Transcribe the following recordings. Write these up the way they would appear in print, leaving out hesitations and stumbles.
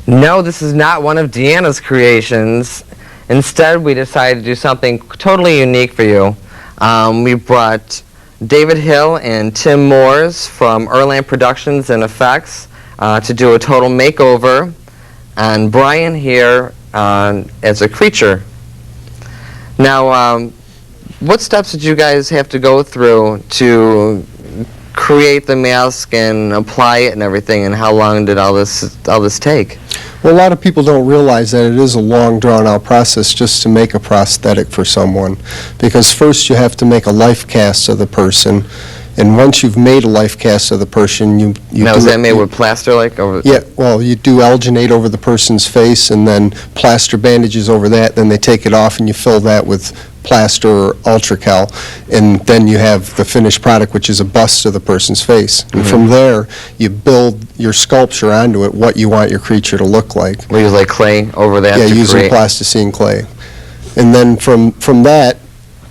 No, this is not one of Deanna's creations. Instead, we decided to do something totally unique for you. We brought David Hill and Tim Moores from Erland Productions and Effects to do a total makeover, and Brian here as a creature. Now, what steps did you guys have to go through to create the mask and apply it and everything, and how long did all this take? Well, a lot of people don't realize that it is a long, drawn-out process just to make a prosthetic for someone, because first you have to make a life cast of the person, and once you've made a life cast of the person, you now, is that made with plaster, like over? Yeah, well, you do alginate over the person's face, and then plaster bandages over that. Then they take it off, and you fill that with plaster or ultracal, and then you have the finished product, which is a bust of the person's face. And from there, you build your sculpture onto it, what you want your creature to look like. We use like clay over that. Yeah, to using create. plasticine clay. And then from that,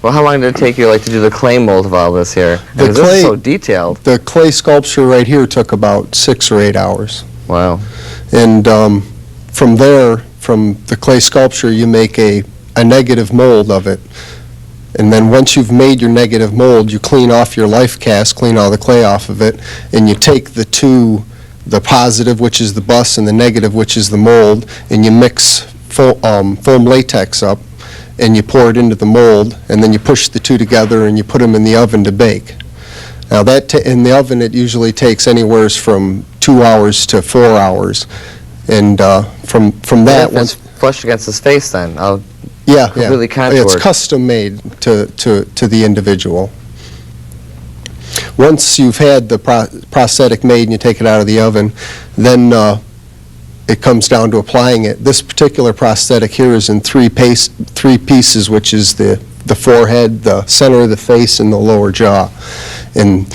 well, how long did it take you to do the clay mold of all this here? The This is so detailed. The clay sculpture right here took about 6 or 8 hours. Wow. And from there, from the clay sculpture, you make a negative mold of it. And then once you've made your negative mold, you clean off your life cast, clean all the clay off of it, and you take the positive, which is the bust, and the negative, which is the mold, and you mix foam latex up, and you pour it into the mold, and then you push the two together, and you put them in the oven to bake. Now, in the oven, it usually takes anywhere from 2 hours to 4 hours. And from that, once flushed against his face, then completely contoured. It's custom made to the individual. Once you've had the prosthetic made and you take it out of the oven, then it comes down to applying it. This particular prosthetic here is in three pieces, which is the forehead, the center of the face, and the lower jaw. And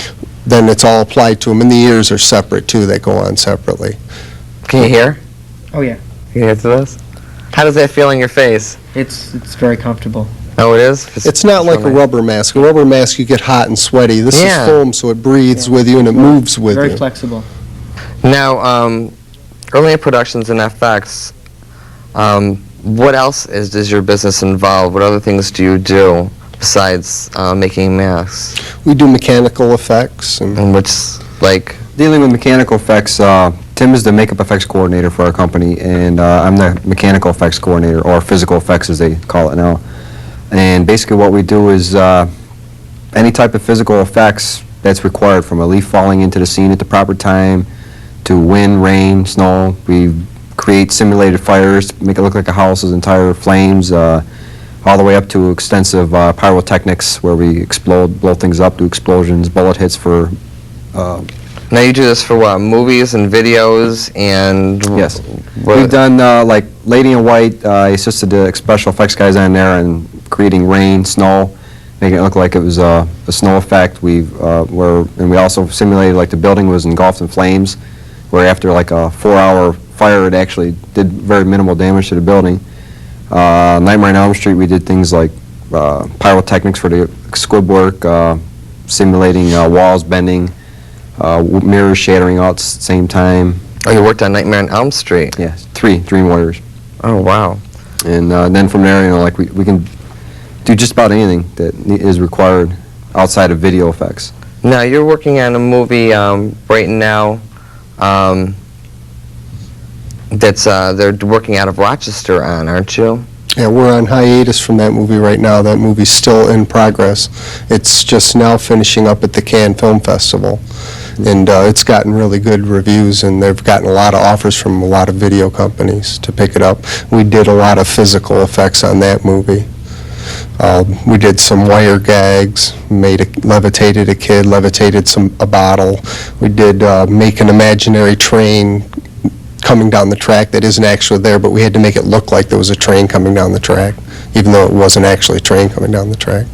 then it's all applied to them. And the ears are separate, too. They go on separately. Can you hear? Oh, yeah. Can you hear to this? How does that feel in your face? It's very comfortable. Oh, it is? It's not like a rubber mask. A rubber mask, you get hot and sweaty. This is foam, so it breathes with you and it moves with you. Very flexible. Now, Erland Productions and FX, what else is your business involved? What other things do you do besides making masks? We do mechanical effects. And which, like? Dealing with mechanical effects, Tim is the makeup effects coordinator for our company, and I'm the mechanical effects coordinator, or physical effects as they call it now. And basically what we do is any type of physical effects that's required, from a leaf falling into the scene at the proper time, to wind, rain, snow. We create simulated fires, make it look like a house is entire flames, all the way up to extensive pyrotechnics where we blow things up, do explosions, bullet hits for... Now you do this for what, movies and videos and... Yes. We've done, like, Lady in White, I assisted the special effects guys on there and creating rain, snow, making it look like it was a snow effect. And we also simulated, like, the building was engulfed in flames, where after like a 4-hour fire, it actually did very minimal damage to the building. Nightmare on Elm Street, we did things like pyrotechnics for the squib work, simulating walls bending, mirrors shattering all at the same time. Oh, you worked on Nightmare on Elm Street? Yes, 3 Dream Warriors. Oh, wow. And then from there, like we can do just about anything that is required outside of video effects. Now, you're working on a movie right now that's they're working out of Rochester on, aren't you? Yeah, we're on hiatus from that movie right now. That movie's still in progress. It's just now finishing up at the Cannes Film Festival. And it's gotten really good reviews, and they've gotten a lot of offers from a lot of video companies to pick it up. We did a lot of physical effects on that movie. We did some wire gags, levitated a kid, levitated a bottle. We did make an imaginary train coming down the track that isn't actually there, but we had to make it look like there was a train coming down the track, even though it wasn't actually a train coming down the track.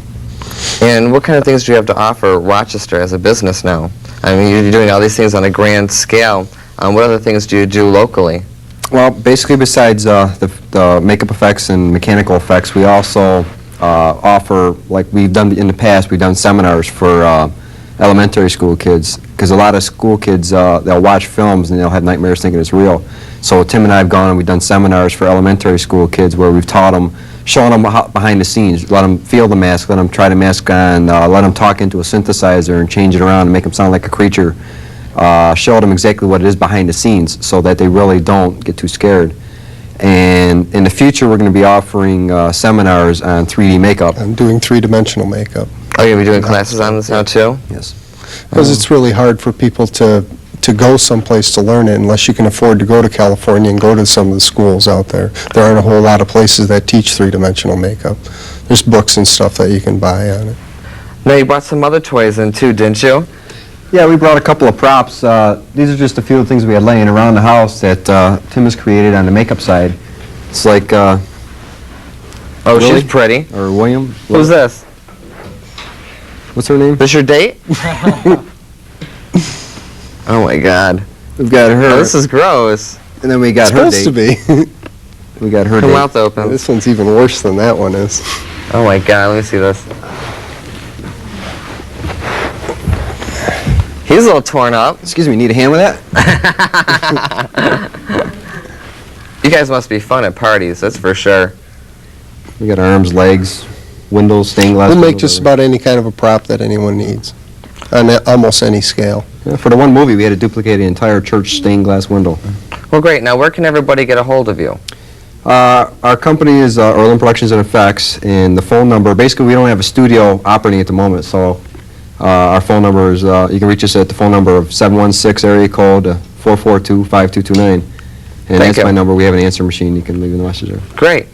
And what kind of things do you have to offer Rochester as a business now? I mean, you're doing all these things on a grand scale. What other things do you do locally? Well, basically besides the makeup effects and mechanical effects, we also offer, like we've done in the past, we've done seminars for elementary school kids, because a lot of school kids, they'll watch films and they'll have nightmares thinking it's real. So Tim and I have gone and we've done seminars for elementary school kids where we've taught them, showing them behind the scenes, let them feel the mask, let them try the mask on, let them talk into a synthesizer and change it around and make them sound like a creature, show them exactly what it is behind the scenes so that they really don't get too scared. And in the future, we're going to be offering seminars on 3D makeup. I'm doing three-dimensional makeup. Oh, you're going to be doing classes on this now, too? Yes. Because it's really hard for people to go someplace to learn it unless you can afford to go to California and go to some of the schools out there. There aren't a whole lot of places that teach three-dimensional makeup. There's books and stuff that you can buy on it. Now, you brought some other toys in, too, didn't you? Yeah, we brought a couple of props. These are just a few of the things we had laying around the house that Tim has created on the makeup side. It's like, Oh, Willie? she's pretty. Or William. Who's this? What's her name? This your date? Oh, my God. We've got her. Oh, this is gross. And then we got It's her supposed date. to be. We got her Her date. mouth open. This one's even worse than that one is. Oh, my God. Let me see this. He's a little torn up. Excuse me, need a hand with that? You guys must be fun at parties, that's for sure. We got arms, legs, windows, stained glass. We'll make windows, just everything. about any kind of a prop that anyone needs, on almost any scale. Yeah, for the one movie, we had to duplicate the entire church stained glass window. Well, great. Now, where can everybody get a hold of you? Our company is Erlen Productions and Effects, and the phone number, basically we don't have a studio operating at the moment, so our phone number is, you can reach us at the phone number of 716 area code 442-5229. And Thank that's you. my number. We have an answer machine. You can leave a message there. Great.